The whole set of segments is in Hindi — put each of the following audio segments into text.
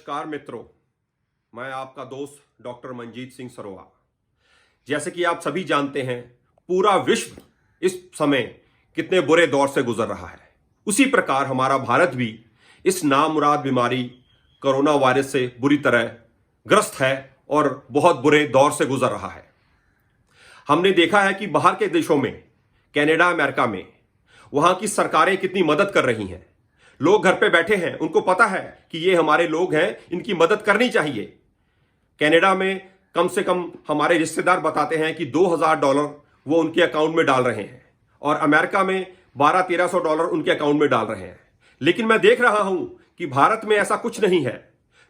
नमस्कार मित्रों, मैं आपका दोस्त डॉक्टर मंजीत सिंह सरोआ। जैसे कि आप सभी जानते हैं, पूरा विश्व इस समय कितने बुरे दौर से गुजर रहा है, उसी प्रकार हमारा भारत भी इस नामुराद बीमारी कोरोना वायरस से बुरी तरह ग्रस्त है और बहुत बुरे दौर से गुजर रहा है। हमने देखा है कि बाहर के देशों में, कनाडा, अमेरिका में, वहां की सरकारें कितनी मदद कर रही हैं। लोग घर पे बैठे हैं, उनको पता है कि ये हमारे लोग हैं, इनकी मदद करनी चाहिए। कनाडा में कम से कम हमारे रिश्तेदार बताते हैं कि $2000 वो उनके अकाउंट में डाल रहे हैं और अमेरिका में $1200-1300 उनके अकाउंट में डाल रहे हैं। लेकिन मैं देख रहा हूं कि भारत में ऐसा कुछ नहीं है,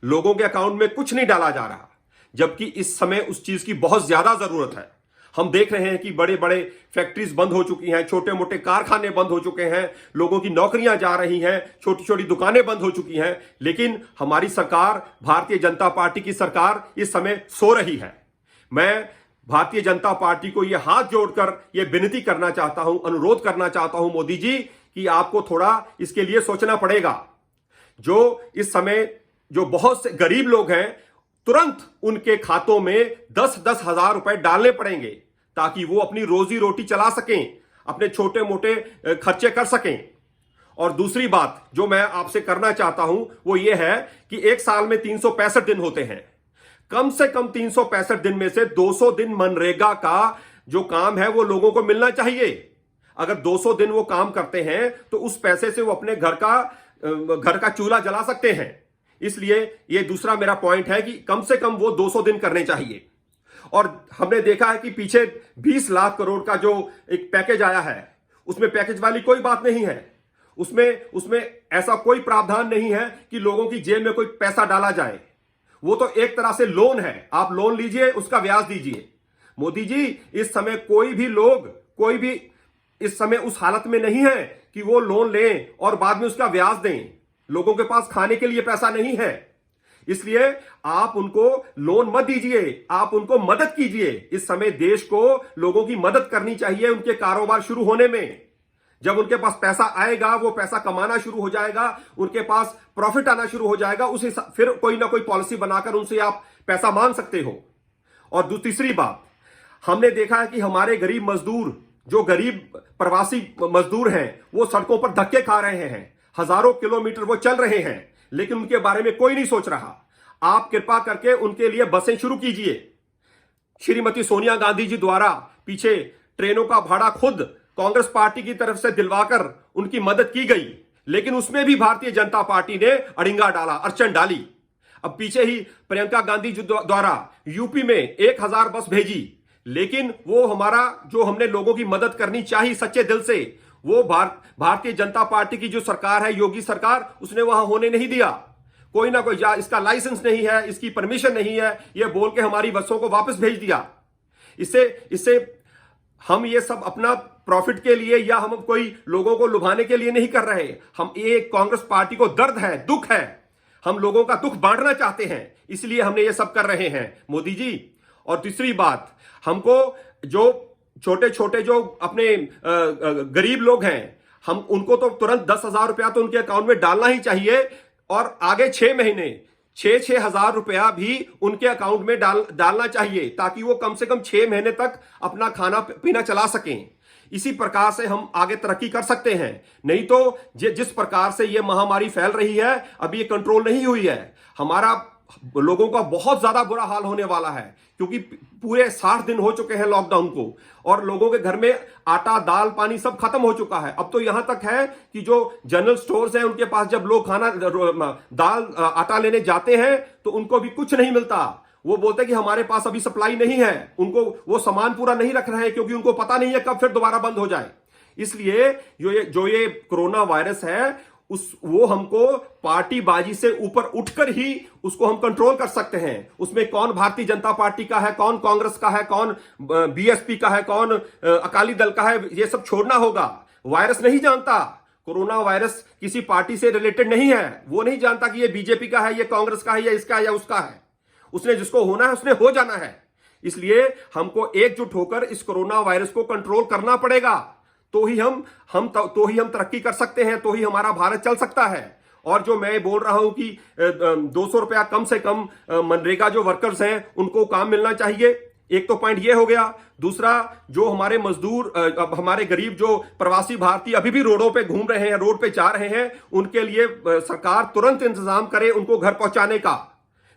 लोगों के अकाउंट में कुछ नहीं डाला जा रहा, जबकि इस समय उस चीज की बहुत ज्यादा जरूरत है। हम देख रहे हैं कि बड़े बड़े फैक्ट्रीज बंद हो चुकी हैं, छोटे मोटे कारखाने बंद हो चुके हैं, लोगों की नौकरियां जा रही हैं, छोटी छोटी दुकानें बंद हो चुकी हैं। लेकिन हमारी सरकार, भारतीय जनता पार्टी की सरकार, इस समय सो रही है। मैं भारतीय जनता पार्टी को यह हाथ जोड़कर यह विनती करना चाहता हूं, अनुरोध करना चाहता हूं, मोदी जी, कि आपको थोड़ा इसके लिए सोचना पड़ेगा। जो इस समय जो बहुत से गरीब लोग हैं, तुरंत उनके खातों में 10-10 हजार रुपए डालने पड़ेंगे ताकि वो अपनी रोजी रोटी चला सकें, अपने छोटे मोटे खर्चे कर सकें। और दूसरी बात जो मैं आपसे करना चाहता हूं वो ये है कि एक साल में 365 दिन होते हैं। कम से कम 365 दिन में से 200 दिन मनरेगा का जो काम है वो लोगों को मिलना चाहिए। अगर 200 दिन वो काम करते हैं तो उस पैसे से वो अपने घर का चूल्हा जला सकते हैं। इसलिए ये दूसरा मेरा पॉइंट है कि कम से कम वो 200 दिन करने चाहिए। और हमने देखा है कि पीछे 20 लाख करोड़ का जो एक पैकेज आया है, उसमें पैकेज वाली कोई बात नहीं है। उसमें ऐसा कोई प्रावधान नहीं है कि लोगों की जेब में कोई पैसा डाला जाए। वो तो एक तरह से लोन है, आप लोन लीजिए, उसका ब्याज दीजिए। मोदी जी, इस समय कोई भी इस समय उस हालत में नहीं है कि वो लोन लें और बाद में उसका ब्याज दें। लोगों के पास खाने के लिए पैसा नहीं है, इसलिए आप उनको लोन मत दीजिए, आप उनको मदद कीजिए। इस समय देश को लोगों की मदद करनी चाहिए उनके कारोबार शुरू होने में। जब उनके पास पैसा आएगा, वो पैसा कमाना शुरू हो जाएगा, उनके पास प्रॉफिट आना शुरू हो जाएगा, फिर कोई ना कोई पॉलिसी बनाकर उनसे आप पैसा मांग सकते हो। और तीसरी बात, हमने देखा है कि हमारे गरीब मजदूर, जो गरीब प्रवासी मजदूर हैं, वो सड़कों पर धक्के खा रहे हैं, हजारों किलोमीटर वो चल रहे हैं, लेकिन उनके बारे में कोई नहीं सोच रहा। आप कृपा करके उनके लिए बसें शुरू कीजिए। श्रीमती सोनिया गांधी जी द्वारा पीछे ट्रेनों का भाड़ा खुद कांग्रेस पार्टी की तरफ से दिलवाकर उनकी मदद की गई, लेकिन उसमें भी भारतीय जनता पार्टी ने अड़िंगा डाला, अड़चन डाली। अब पीछे ही प्रियंका गांधी जी द्वारा यूपी में 1000 बस भेजी, लेकिन वो जो हमने लोगों की मदद करनी चाहिए सच्चे दिल से, वो भारतीय जनता पार्टी की जो सरकार है, योगी सरकार, उसने वहां होने नहीं दिया। कोई ना कोई इसका लाइसेंस नहीं है, इसकी परमिशन नहीं है, ये बोल के हमारी बसों को वापस भेज दिया। इससे हम ये सब अपना प्रॉफिट के लिए या हम कोई लोगों को लुभाने के लिए नहीं कर रहे। हम ये कांग्रेस पार्टी को दर्द है, दुख है, हम लोगों का दुख बांटना चाहते हैं, इसलिए हमने ये सब कर रहे हैं, मोदी जी। और तीसरी बात, हमको जो छोटे छोटे जो अपने गरीब लोग हैं, हम उनको तो तुरंत 10,000 रुपया तो उनके अकाउंट में डालना ही चाहिए, और आगे 6 महीने 6-6 हजार रुपया भी उनके अकाउंट में डालना चाहिए, ताकि वो कम से कम 6 महीने तक अपना खाना पीना चला सकें। इसी प्रकार से हम आगे तरक्की कर सकते हैं। नहीं तो जिस प्रकार से ये महामारी फैल रही है, अभी ये कंट्रोल नहीं हुई है, हमारा लोगों का बहुत ज्यादा बुरा हाल होने वाला है, क्योंकि पूरे 60 दिन हो चुके हैं लॉकडाउन को, और लोगों के घर में आटा, दाल, पानी सब खत्म हो चुका है। अब तो यहां तक है कि जो जनरल स्टोर्स हैं, उनके पास जब लोग दाल, आटा लेने जाते हैं तो उनको भी कुछ नहीं मिलता। वो बोलते हैं कि हमारे पास अभी सप्लाई नहीं है, उनको वो सामान पूरा नहीं रख रहे हैं, क्योंकि उनको पता नहीं है कब फिर दोबारा बंद हो जाए। इसलिए जो ये कोरोना वायरस है, वो हमको पार्टी बाजी से ऊपर उठकर ही उसको हम कंट्रोल कर सकते हैं। उसमें कौन भारतीय जनता पार्टी का है, कौन कांग्रेस का है, कौन बीएसपी का है, कौन अकाली दल का है, ये सब छोड़ना होगा। वायरस नहीं जानता, कोरोना वायरस किसी पार्टी से रिलेटेड नहीं है। वो नहीं जानता कि ये बीजेपी का है, ये कांग्रेस का है, या इसका है या उसका है। उसने जिसको होना है उसने हो जाना है। इसलिए हमको एकजुट होकर इस कोरोना वायरस को कंट्रोल करना पड़ेगा। तो ही हम तरक्की कर सकते हैं, तो ही हमारा भारत चल सकता है। और जो मैं बोल रहा हूं कि 200 रुपया कम से कम मनरेगा जो वर्कर्स हैं उनको काम मिलना चाहिए, एक तो पॉइंट ये हो गया। दूसरा, जो हमारे मजदूर, हमारे गरीब जो प्रवासी भारतीय अभी भी रोडों पे घूम रहे हैं, रोड पे जा रहे हैं, उनके लिए सरकार तुरंत इंतजाम करे उनको घर पहुंचाने का।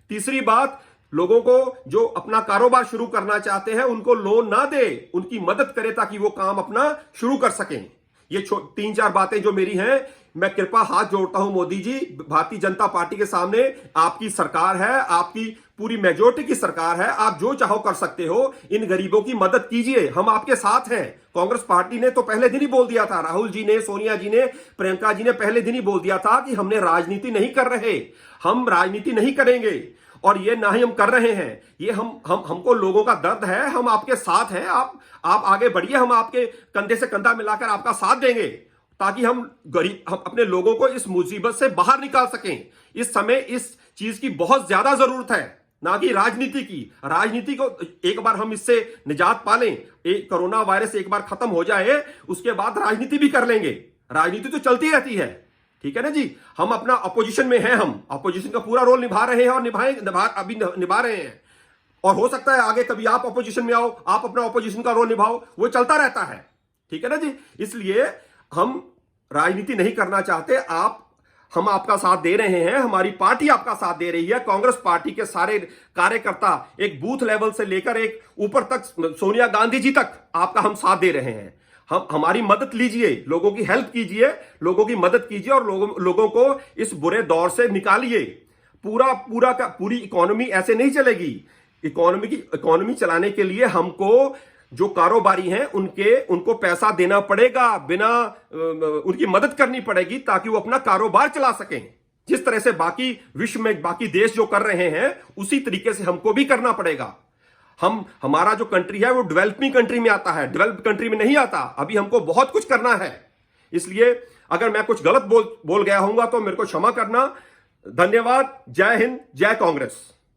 तीसरी बात, लोगों को जो अपना कारोबार शुरू करना चाहते हैं उनको लोन ना दे, उनकी मदद करे ताकि वो काम अपना शुरू कर सकें। ये 3-4 बातें जो मेरी हैं, मैं कृपा हाथ जोड़ता हूं मोदी जी, भारतीय जनता पार्टी के सामने आपकी सरकार है, आपकी पूरी मेजोरिटी की सरकार है, आप जो चाहो कर सकते हो, इन गरीबों की मदद कीजिए, हम आपके साथ हैं। कांग्रेस पार्टी ने तो पहले दिन ही बोल दिया था, राहुल जी ने, सोनिया जी ने, प्रियंका जी ने पहले दिन ही बोल दिया था कि हमने राजनीति नहीं कर रहे, हम राजनीति नहीं करेंगे, और ये ना ही हम कर रहे हैं। ये हमको लोगों का दर्द है, हम आपके साथ हैं, आप आगे बढ़िए, हम आपके कंधे से कंधा मिलाकर आपका साथ देंगे ताकि हम अपने लोगों को इस मुसीबत से बाहर निकाल सकें। इस समय इस चीज की बहुत ज्यादा जरूरत है, ना कि राजनीति की। राजनीति को एक बार हम इससे निजात पा लें, कोरोना वायरस एक बार खत्म हो जाए, उसके बाद राजनीति भी कर लेंगे। राजनीति तो चलती रहती है, ठीक है ना जी। हम अपना अपोजिशन में हैं, हम अपोजिशन का पूरा रोल निभा रहे हैं और अभी निभा रहे हैं, और हो सकता है आगे कभी आप अपोजिशन में आओ, आप अपना अपोजिशन का रोल निभाओ, वो चलता रहता है, ठीक है ना जी। इसलिए हम राजनीति नहीं करना चाहते, हम आपका साथ दे रहे हैं, हमारी पार्टी आपका साथ दे रही है। कांग्रेस पार्टी के सारे कार्यकर्ता एक बूथ लेवल से लेकर एक ऊपर तक, सोनिया गांधी जी तक आपका हम साथ दे रहे हैं। हमारी मदद लीजिए, लोगों की हेल्प कीजिए, लोगों की मदद कीजिए और लोगों को इस बुरे दौर से निकालिए। पूरी इकोनॉमी ऐसे नहीं चलेगी। इकोनॉमी चलाने के लिए हमको जो कारोबारी हैं उनको पैसा देना पड़ेगा, उनकी मदद करनी पड़ेगी ताकि वो अपना कारोबार चला सकें। जिस तरह से बाकी विश्व में बाकी देश जो कर रहे हैं उसी तरीके से हमको भी करना पड़ेगा। हमारा जो कंट्री है वो डेवलपिंग कंट्री में आता है, डेवलप्ड कंट्री में नहीं आता। अभी हमको बहुत कुछ करना है, इसलिए अगर मैं कुछ गलत बोल गया हूंगा तो मेरे को क्षमा करना। धन्यवाद। जय हिंद, जय कांग्रेस।